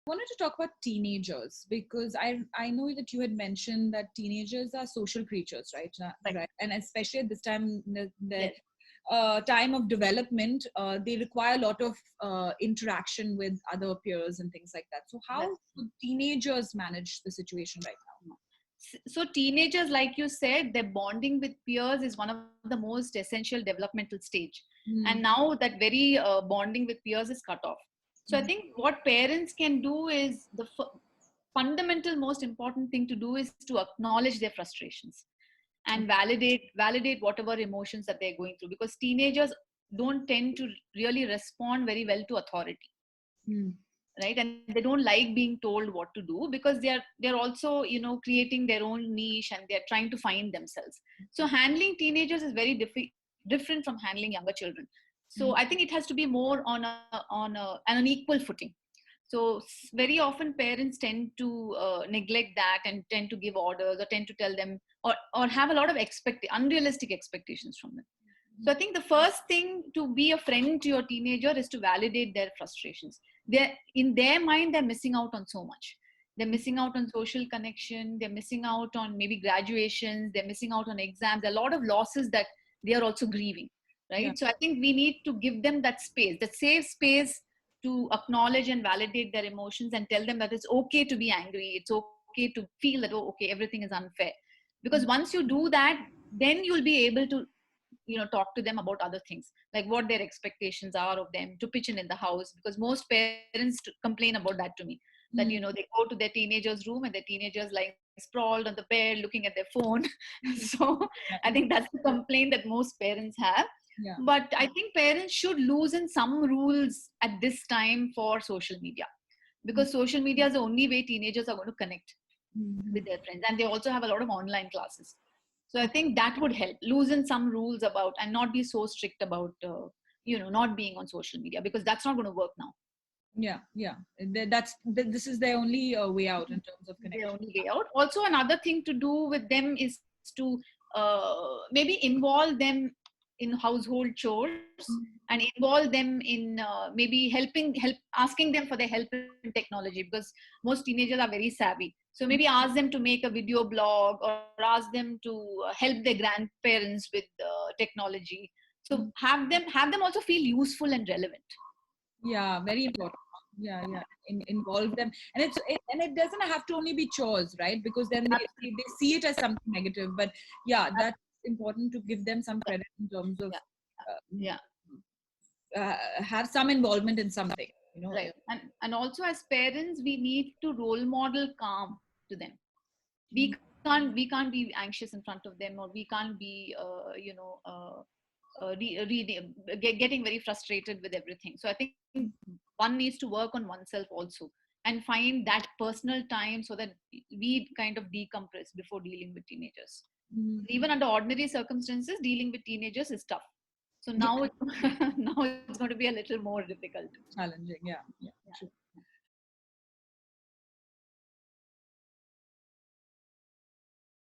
wanted to talk about teenagers because I know that you had mentioned that teenagers are social creatures, right? Right. And especially at this time, the time of development, they require a lot of interaction with other peers and things like that. So how do teenagers manage the situation right now? So teenagers, like you said, their bonding with peers is one of the most essential developmental stage. And now that very bonding with peers is cut off. So I think what parents can do is the fundamental most important thing to do is to acknowledge their frustrations and validate whatever emotions that they're going through, because teenagers don't tend to really respond very well to authority. Right, and they don't like being told what to do, because they're also, you know, creating their own niche and they're trying to find themselves. So handling teenagers is very different from handling younger children. So I think it has to be more on an equal footing. So very often parents tend to neglect that and tend to give orders or tend to tell them, or have a lot of unrealistic expectations from them. So I think the first thing to be a friend to your teenager is to validate their frustrations. In their mind, they're missing out on so much. They're missing out on social connection. They're missing out on maybe graduations. They're missing out on exams. There are a lot of losses that they are also grieving, right? Yeah. So I think we need to give them that space, that safe space, to acknowledge and validate their emotions and tell them that it's okay to be angry. It's okay to feel that, oh, okay, everything is unfair. Because once you do that, then you'll be able to, you know, talk to them about other things, like what their expectations are of them, to pitch in the house. Because most parents complain about that to me, that, you know, they go to their teenager's room and their teenager's lying sprawled on the bed looking at their phone. So I think that's the complaint that most parents have. Yeah. But I think parents should loosen some rules at this time for social media, because social media is the only way teenagers are going to connect with their friends. And they also have a lot of online classes. So I think that would help loosen some rules about, and not be so strict about, you know, not being on social media, because that's not going to work now. Yeah. This is their only way out in terms of connection. Their only way out. Also, another thing to do with them is to maybe involve them in household chores and involve them in maybe asking them for their help in technology, because most teenagers are very savvy. So maybe ask them to make a video blog, or ask them to help their grandparents with technology. So have them also feel useful and relevant. Yeah, very important. Yeah. Involve them, and it doesn't have to only be chores, right? Because then they see it as something negative. But yeah, that's important to give them some credit in terms of have some involvement in something, you know. Right. And also, as parents, we need to role model calm to them. We can't be anxious in front of them, or we can't be getting very frustrated with everything. So I think one needs to work on oneself also, and find that personal time, so that we kind of decompress before dealing with teenagers. Even under ordinary circumstances, dealing with teenagers is tough. So now, now it's going to be a little more difficult. Challenging, yeah.